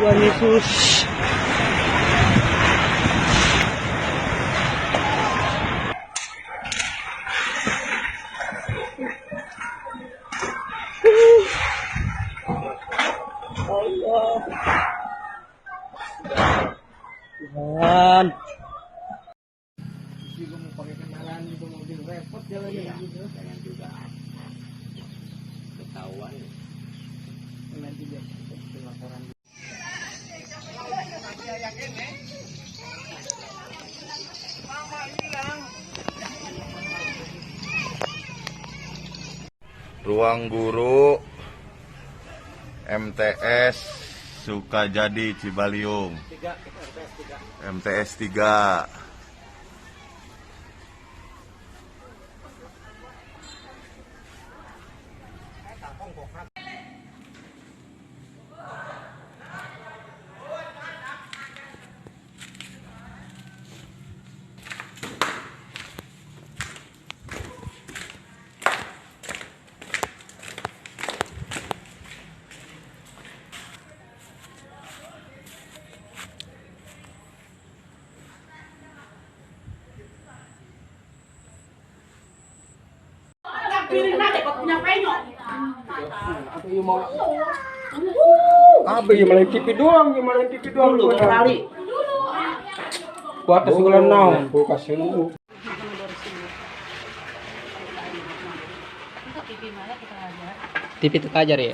Tuhan Yesus. Allah. Tuhan. Juga mau pakai kenalan gitu mobil repot jalannya gitu pengen juga ketahuan nanti dia laporan. Ruang Guru MTS Sukajadi Cibaliung MTS 3. Apa yang malah TV doang, dulu kali. Kuat sekolah naon, bukas dulu. TV Tekajar ya.